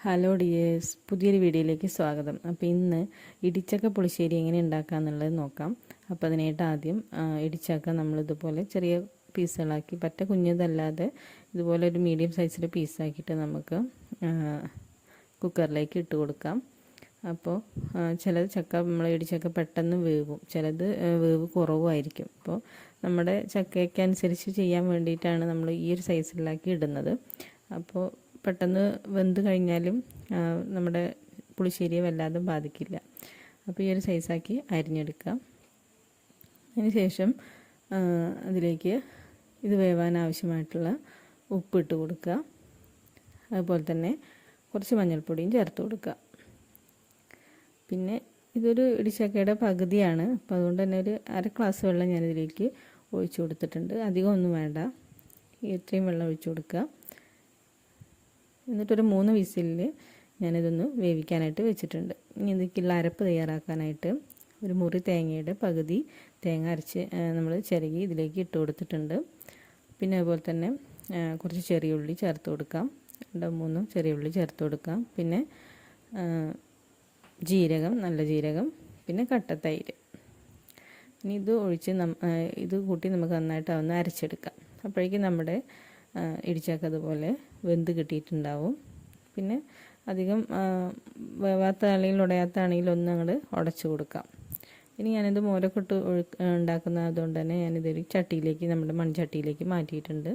Hello dears, പുതിയൊരു വീഡിയോയിലേക്ക് സ്വാഗതം. അപ്പോൾ ഇന്ന് ഇടിച്ചക്ക പുളിശ്ശേരി എങ്ങനെ ഉണ്ടാക്കാമെന്നുള്ളത് നോക്കാം. അപ്പോൾ അതിനായിട്ട് ആദ്യം ഇടിച്ചക്ക നമ്മളിതുപോലെ ചെറിയ പീസുകളാക്കി, പറ്റ കുഞ്ഞതല്ലാതെ ഇതുപോലെ ഒരു മീഡിയം സൈസിൽ പീസാക്കിയിട്ട് നമുക്ക് കുക്കറിലേക്ക് ഇട്ട് കൊടുക്കാം. അപ്പോൾ ചിലത് ചക്ക നമ്മൾ ഇടിച്ചക്ക പെട്ടെന്ന് വേവും, ചിലത് വേവ് കുറവായിരിക്കും. അപ്പോൾ നമ്മുടെ ചക്കയ്ക്കനുസരിച്ച് ചെയ്യാൻ വേണ്ടിയിട്ടാണ് നമ്മൾ ഈ ഒരു സൈസിലാക്കി ഇടുന്നത്. അപ്പോൾ പെട്ടെന്ന് വെന്ത് കഴിഞ്ഞാലും നമ്മുടെ പുളിശ്ശേരിയെ വല്ലാതെ ബാധിക്കില്ല. അപ്പോൾ ഈ ഒരു സൈസാക്കി അരിഞ്ഞെടുക്കാം. അതിന് ശേഷം അതിലേക്ക് ഇത് വേവാൻ ആവശ്യമായിട്ടുള്ള ഉപ്പിട്ട് കൊടുക്കുക. അതുപോലെ തന്നെ കുറച്ച് മഞ്ഞൾപ്പൊടിയും ചേർത്ത് കൊടുക്കുക. പിന്നെ ഇതൊരു ഇടിച്ചക്കയുടെ പകുതിയാണ്, അപ്പോൾ അതുകൊണ്ട് തന്നെ ഒരു അര ഗ്ലാസ് വെള്ളം ഞാനിതിലേക്ക് ഒഴിച്ചു കൊടുത്തിട്ടുണ്ട്. അധികം ഒന്നും വേണ്ട, ഇത്രയും വെള്ളം ഒഴിച്ചു കൊടുക്കുക. എന്നിട്ടൊരു 3 വിസിലിൽ ഞാനിതൊന്ന് വേവിക്കാനായിട്ട് വെച്ചിട്ടുണ്ട്. ഇനി ഇതിലേക്കുള്ള അരപ്പ് തയ്യാറാക്കാനായിട്ട് ഒരു മുറി തേങ്ങയുടെ പകുതി തേങ്ങ അരച്ച് നമ്മൾ ചിരകി ഇതിലേക്ക് ഇട്ട് കൊടുത്തിട്ടുണ്ട്. പിന്നെ അതുപോലെ തന്നെ കുറച്ച് ചെറിയ ഉള്ളി ചേർത്ത് കൊടുക്കാം, 2-3 ചെറിയ ഉള്ളി ചേർത്ത് കൊടുക്കാം. പിന്നെ ജീരകം, നല്ല ജീരകം, പിന്നെ കട്ടത്തൈര്. ഇനി ഇത് ഒഴിച്ച് ഇത് കൂട്ടി നമുക്ക് നന്നായിട്ട് ഒന്ന് അരച്ചെടുക്കാം. അപ്പോഴേക്കും നമ്മുടെ ഇടിച്ചക്ക അതുപോലെ വെന്ത് കിട്ടിയിട്ടുണ്ടാവും. പിന്നെ അധികം വേവാത്ത ആണെങ്കിലും ഉടയാത്ത ആണെങ്കിലും ഒന്ന് അങ്ങോട്ട് ഉടച്ചു കൊടുക്കാം. ഇനി ഞാനിത് മോരൊക്കെ ഇട്ട് ഉണ്ടാക്കുന്നത് അതുകൊണ്ട് തന്നെ ഞാനിതൊരു ചട്ടിയിലേക്ക്, നമ്മുടെ മൺചട്ടിയിലേക്ക് മാറ്റിയിട്ടുണ്ട്.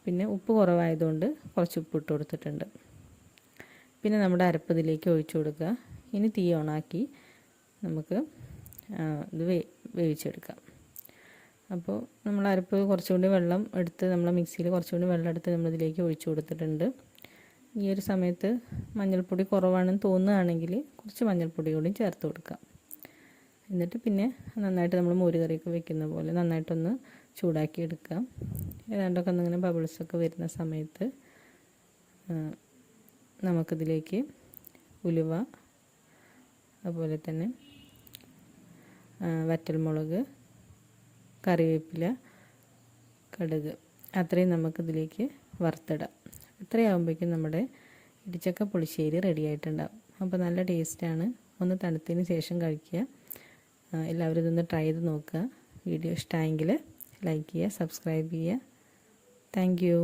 പിന്നെ ഉപ്പ് കുറവായതുകൊണ്ട് കുറച്ച് ഉപ്പ് ഇട്ട് കൊടുത്തിട്ടുണ്ട്. പിന്നെ നമ്മുടെ അരപ്പ് ഇതിലേക്ക് ഒഴിച്ചു കൊടുക്കുക. ഇനി തീ ഓണാക്കി നമുക്ക് ഇത് വേവിച്ചെടുക്കാം. അപ്പോൾ നമ്മൾ അരപ്പ് കുറച്ചുകൂടി വെള്ളം എടുത്ത്, നമ്മൾ മിക്സിയിൽ കുറച്ചുകൂടി വെള്ളം എടുത്ത് നമ്മളിതിലേക്ക് ഒഴിച്ചു കൊടുത്തിട്ടുണ്ട്. ഈ ഒരു സമയത്ത് മഞ്ഞൾപ്പൊടി കുറവാണെന്ന് തോന്നുകയാണെങ്കിൽ കുറച്ച് മഞ്ഞൾപ്പൊടി കൂടി ചേർത്ത് കൊടുക്കാം. എന്നിട്ട് പിന്നെ നന്നായിട്ട് നമ്മൾ മോര് കറിയൊക്കെ വെക്കുന്ന പോലെ നന്നായിട്ടൊന്ന് ചൂടാക്കി എടുക്കാം. ഏതാണ്ടൊക്കെ ഒന്നിങ്ങനെ ബബിൾസൊക്കെ വരുന്ന സമയത്ത് നമുക്കിതിലേക്ക് ഉലുവ, അതുപോലെ തന്നെ വറ്റൽമുളക്, കറിവേപ്പില, കടുക്, അത്രയും നമുക്കിതിലേക്ക് വറുത്തിടാം. ഇത്രയാകുമ്പോഴേക്കും നമ്മുടെ ഇടിച്ചക്ക പുളിശ്ശേരി റെഡി ആയിട്ടുണ്ടാകും. അപ്പോൾ നല്ല ടേസ്റ്റാണ്. ഒന്ന് തണുത്തതിന് ശേഷം കഴിക്കുക. എല്ലാവരും ഇതൊന്ന് ട്രൈ ചെയ്ത് നോക്കുക. വീഡിയോ ഇഷ്ടമായെങ്കിൽ ലൈക്ക് ചെയ്യുക, സബ്സ്ക്രൈബ് ചെയ്യുക. Thank you.